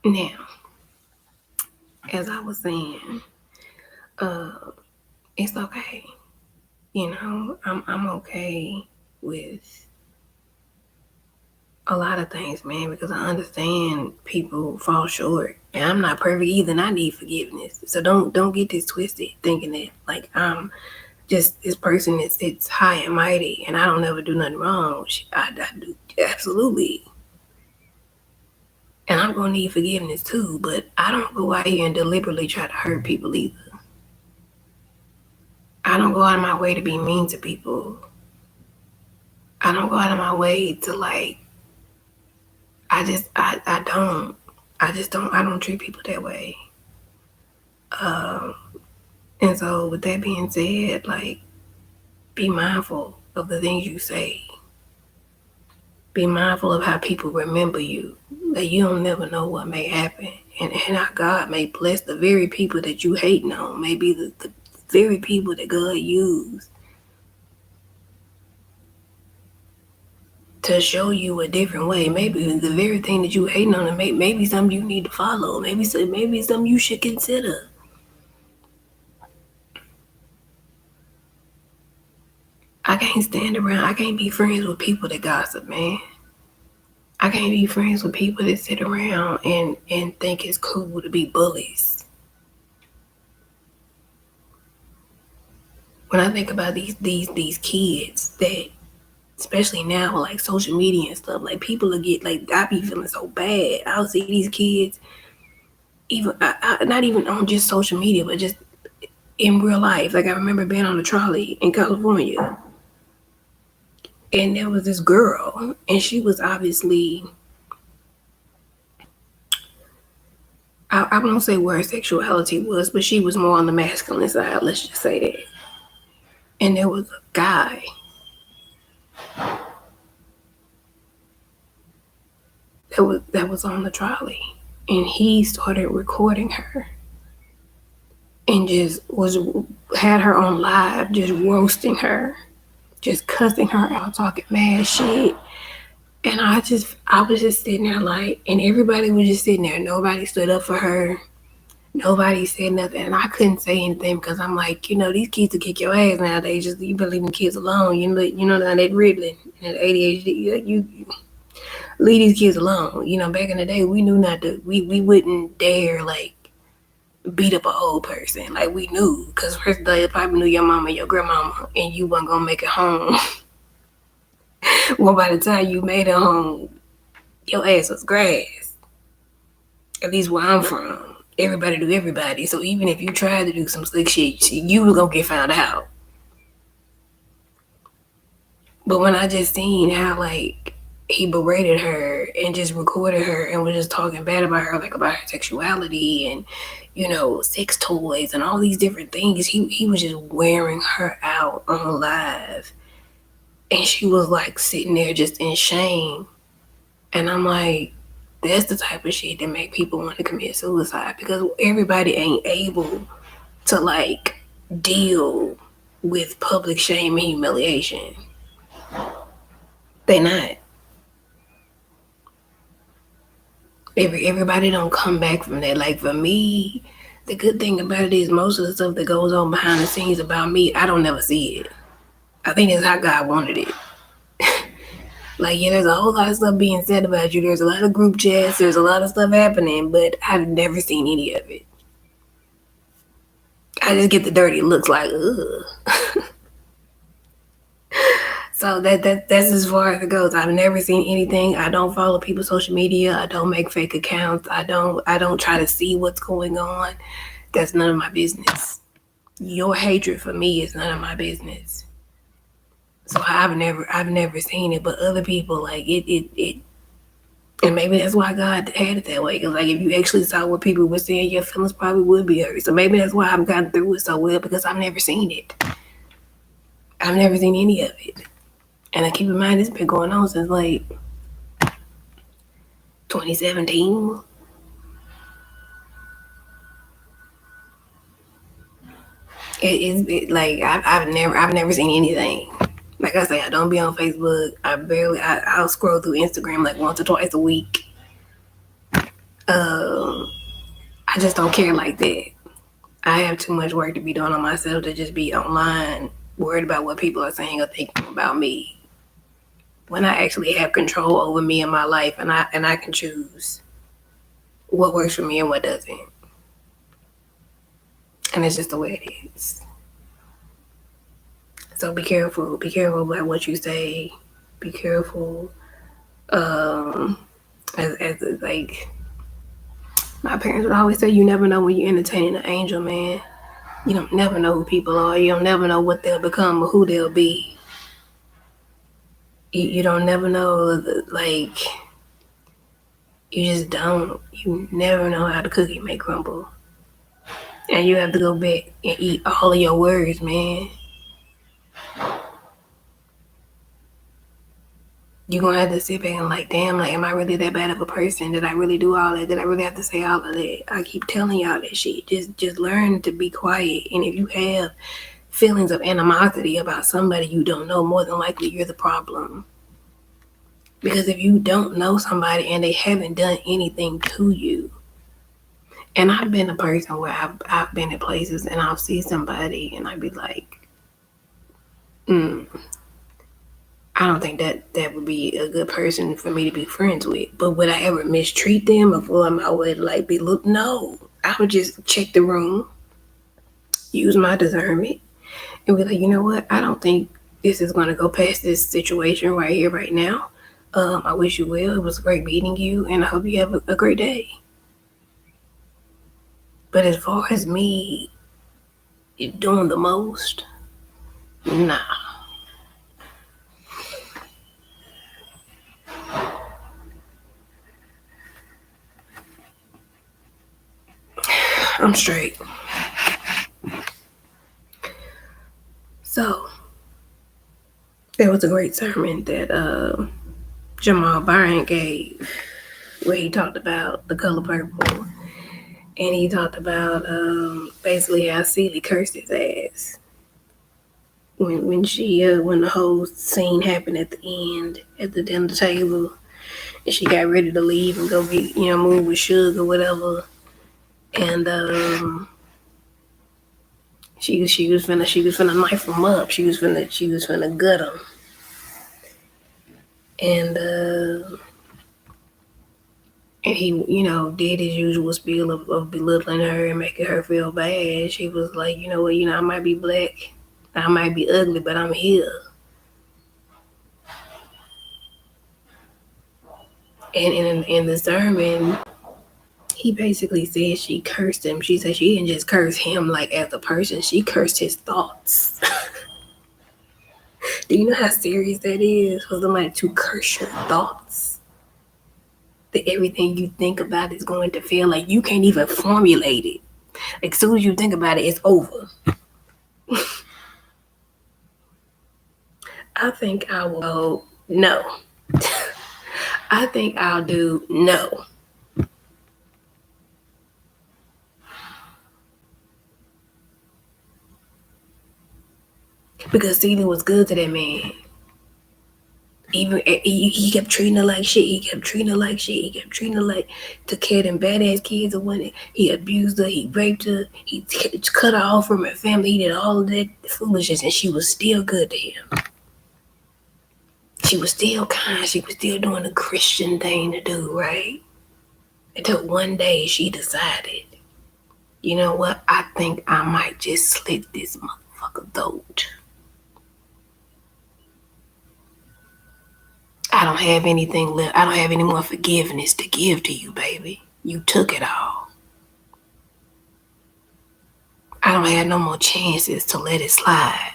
Now, as I was saying, it's okay. I'm okay with a lot of things, man, because I understand people fall short, and I'm not perfect either, and I need forgiveness. So don't get this twisted, thinking that like I'm just this person that sits high and mighty, and I don't ever do nothing wrong. I do absolutely, and I'm gonna need forgiveness too. But I don't go out here and deliberately try to hurt people either. I don't go out of my way to be mean to people. I don't go out of my way to like. I don't. I don't treat people that way. And so with that being said, like, be mindful of the things you say. Be mindful of how people remember you. That you don't never know what may happen. And how God may bless the very people that you hating on. Maybe the very people that God used to show you a different way. Maybe the very thing that you hating on, maybe something you need to follow. Maybe something you should consider. I can't stand around. I can't be friends with people that gossip, man. I can't be friends with people that sit around and think it's cool to be bullies. When I think about these kids that, especially now, like social media and stuff, like people will get like, I be feeling so bad. I'll see these kids, even not even on just social media, but just in real life. Like I remember being on a trolley in California, and there was this girl, and she was obviously, I won't say where her sexuality was, but she was more on the masculine side, let's just say that. And there was a guy that was on the trolley, and he started recording her and just had her on live, just roasting her, just cussing her out, talking mad shit. And I was just sitting there like, and everybody was just sitting there. Nobody stood up for her. Nobody said nothing. And I couldn't say anything because I'm like, these kids will kick your ass nowadays. Just you better leave them kids alone. Now that Ritalin and ADHD, you leave these kids alone. Back in the day, we knew not to. We wouldn't dare like beat up an old person. Like we knew, because first of all, you probably knew your mama, your grandmama, and you wasn't gonna make it home. Well, by the time you made it home, your ass was grass. At least where I'm from, everybody do everybody. So even if you tried to do some slick shit, you was gonna get found out. But when I just seen how like he berated her and just recorded her and was just talking bad about her, like about her sexuality and sex toys and all these different things, he was just wearing her out on live. And she was like sitting there just in shame. And I'm like, that's the type of shit that make people want to commit suicide, because everybody ain't able to like deal with public shame and humiliation. They not. Everybody don't come back from that. Like for me, the good thing about it is most of the stuff that goes on behind the scenes about me, I don't never see it. I think that's how God wanted it. Like, yeah, there's a whole lot of stuff being said about you. There's a lot of group chats. There's a lot of stuff happening, but I've never seen any of it. I just get the dirty looks like, ugh. So that's as far as it goes. I've never seen anything. I don't follow people's social media. I don't make fake accounts. I don't try to see what's going on. That's none of my business. Your hatred for me is none of my business. So I've never seen it, but other people, like it, and maybe that's why God had it that way. Because like if you actually saw what people were saying, your feelings probably would be hurt. So maybe that's why I've gotten through it so well, because I've never seen it. I've never seen any of it. And I keep in mind, it's been going on since like 2017. Like I've never seen anything. Like I say, I don't be on Facebook. I'll scroll through Instagram like once or twice a week. I just don't care like that. I have too much work to be doing on myself to just be online worried about what people are saying or thinking about me. When I actually have control over me and my life, and I can choose what works for me and what doesn't. And it's just the way it is. So be careful. Be careful about what you say. Be careful. As like my parents would always say, you never know when you're entertaining an angel, man. You don't never know who people are. You don't never know what they'll become or who they'll be. You don't never know, like, you just don't. You never know how the cookie may crumble. And you have to go back and eat all of your words, man. You're going to have to sit back and like, damn, like, am I really that bad of a person? Did I really do all that? Did I really have to say all of that? I keep telling y'all that shit. Just learn to be quiet. And if you have feelings of animosity about somebody you don't know, more than likely you're the problem. Because if you don't know somebody and they haven't done anything to you, and I've been a person where I've been in places and I'll see somebody and I'd be like, I don't think that would be a good person for me to be friends with. But would I ever mistreat them or I would like be looked? No. I would just check the room, use my discernment, and be like, you know what? I don't think this is going to go past this situation right here, right now. I wish you well. It was great meeting you, and I hope you have a great day. But as far as me doing the most, nah. I'm straight. So, there was a great sermon that Jamal Bryant gave where he talked about the color purple. And he talked about basically how Celie cursed his ass when the whole scene happened at the end at the dinner table, and she got ready to leave and go be move with Suge or whatever, and she was finna knife him up. She was finna gut him, and he, did his usual spiel of belittling her and making her feel bad. She was like, you know what, I might be black, I might be ugly, but I'm here. And in the sermon, he basically said she cursed him. She said she didn't just curse him like as a person, she cursed his thoughts. Do you know how serious that is for somebody to curse your thoughts? That everything you think about is going to feel like you can't even formulate it. Like, as soon as you think about it, it's over. I think I will go no. I think I'll do no. Because Celie was good to that man. Even he kept treating her like shit. He kept treating her like took care of them badass kids or when he abused her, he raped her, he cut her off from her family, he did all of that foolishness, and she was still good to him. She was still kind. She was still doing the Christian thing to do, right? Until one day she decided, you know what? I think I might just slit this motherfucker throat. I don't have anything left. I don't have any more forgiveness to give to you, baby. You took it all. I don't have no more chances to let it slide.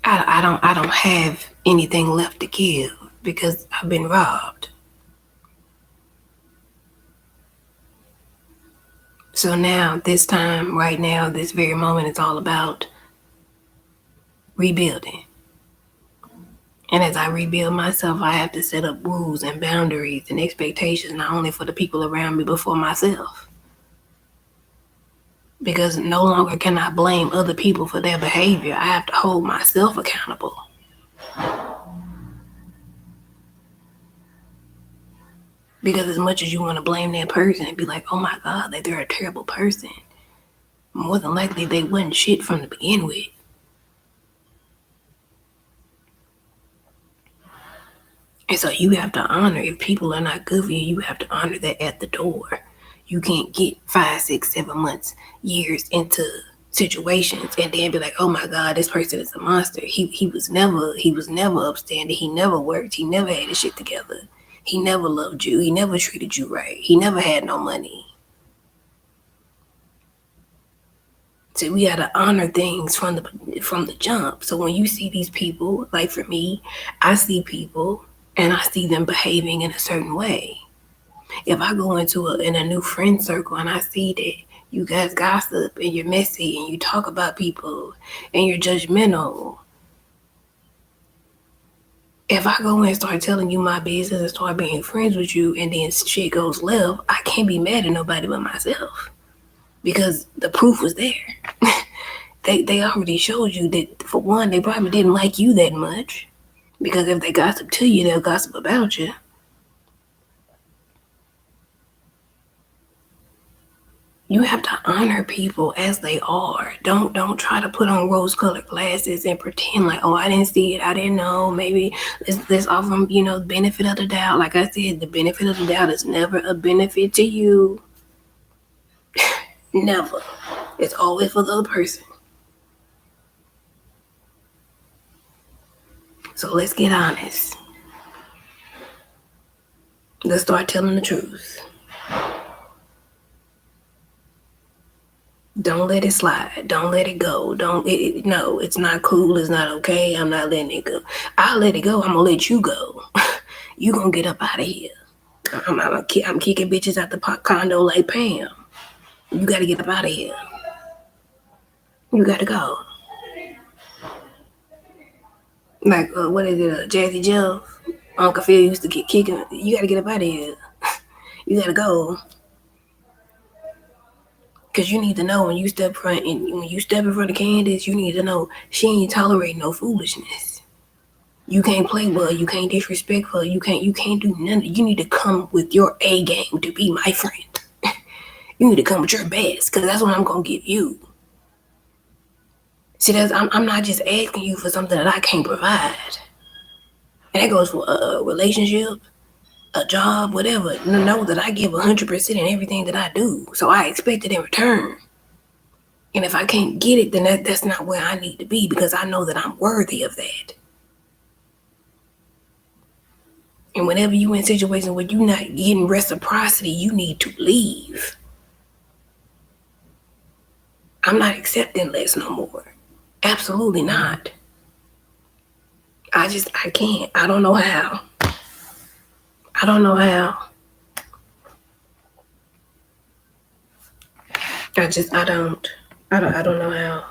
I don't have anything left to give because I've been robbed. So now, this time, right now, this very moment, it's all about rebuilding. And as I rebuild myself, I have to set up rules and boundaries and expectations, not only for the people around me, but for myself. Because no longer can I blame other people for their behavior. I have to hold myself accountable. Because as much as you want to blame that person and be like, oh my God, like they're a terrible person, more than likely they wasn't shit from the begin with. And so you have to honor, if people are not good for you, you have to honor that at the door. You can't get 5, 6, 7 months, years into situations and then be like, oh my God, this person is a monster. He was never upstanding. He never worked. He never had his shit together. He never loved you. He never treated you right. He never had no money. So we gotta honor things from the jump. So when you see these people, like for me, I see people and I see them behaving in a certain way. If I go into a new friend circle and I see that you guys gossip and you're messy and you talk about people and you're judgmental, if I go in and start telling you my business and start being friends with you and then shit goes left, I can't be mad at nobody but myself because the proof was there. They already showed you that, for one, they probably didn't like you that much, because if they gossip to you, they'll gossip about you. You have to honor people as they are. Don't try to put on rose-colored glasses and pretend like, oh, I didn't see it, I didn't know. Maybe let's offer them, benefit of the doubt. Like I said, the benefit of the doubt is never a benefit to you. Never. It's always for the other person. So let's get honest. Let's start telling the truth. Don't let it slide. Don't let it go. No, it's not cool. It's not okay. I'm not letting it go. I'll let it go. I'm going to let you go. You going to get up out of here. I'm kicking bitches out the condo like Pam. You got to get up out of here. You got to go. Like, what is it? Jazzy Jeff? Uncle Phil used to get kicking. You got to get up out of here. You got to go. Because you need to know when you step in front of Candice, you need to know she ain't tolerating no foolishness. You can't play well. You can't disrespect her. You can't do none. You need to come with your A game to be my friend. You need to come with your best, because that's what I'm going to give you. See, I'm not just asking you for something that I can't provide. And that goes for a relationship, a job, whatever. Know that I give 100% in everything that I do. So I expect it in return. And if I can't get it, then that's not where I need to be, because I know that I'm worthy of that. And whenever you're in situations where you're not getting reciprocity, you need to leave. I'm not accepting less no more. Absolutely not. I can't. I don't know how. I don't know how. I don't know how.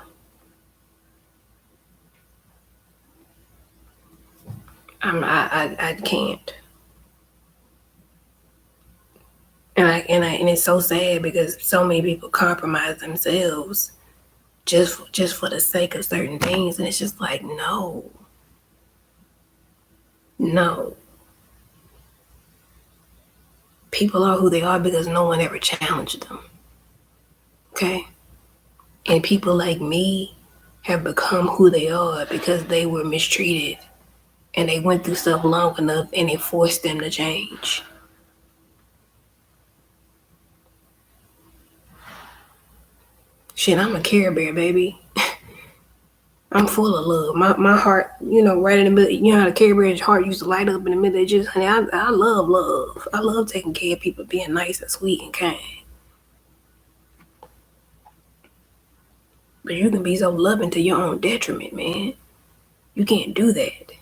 I can't. And it's so sad because so many people compromise themselves just for the sake of certain things, and it's just like, no. People are who they are because no one ever challenged them. Okay? And people like me have become who they are because they were mistreated and they went through stuff long enough and it forced them to change. Shit, I'm a Care Bear, baby. I'm full of love. My heart, right in the middle. You know how the Care Bear's heart used to light up in the middle. Just, honey, I love love. I love taking care of people, being nice and sweet and kind. But you can be so loving to your own detriment, man. You can't do that.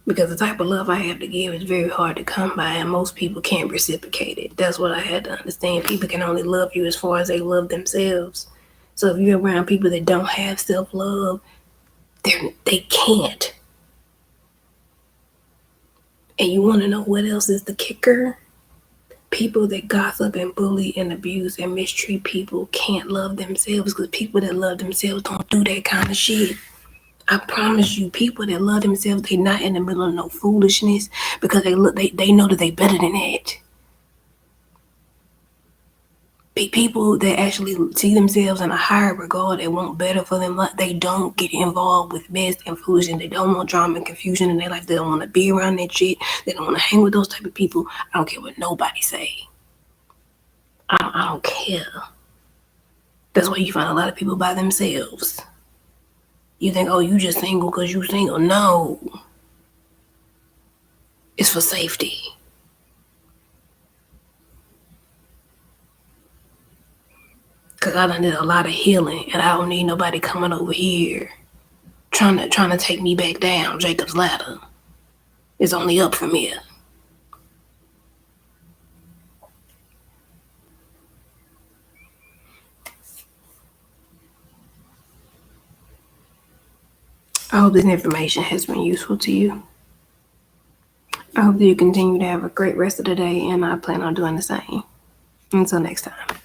Because the type of love I have to give is very hard to come by, and most people can't reciprocate it. That's what I had to understand. People can only love you as far as they love themselves. So if you're around people that don't have self-love, they can't. And you want to know what else is the kicker? People that gossip and bully and abuse and mistreat people can't love themselves, because people that love themselves don't do that kind of shit. I promise you, people that love themselves, they not in the middle of no foolishness because they know that they better than that. People that actually see themselves in a higher regard and want better for them, they don't get involved with mess and foolishness. They don't want drama and confusion in their life. They don't want to be around that shit. They don't want to hang with those type of people. I don't care what nobody say. I don't care. That's why you find a lot of people by themselves. You think, oh, you just single because you single. No. It's for safety. Because I done did a lot of healing, and I don't need nobody coming over here trying to take me back down Jacob's ladder. It's only up from here. I hope this information has been useful to you. I hope that you continue to have a great rest of the day, and I plan on doing the same. Until next time.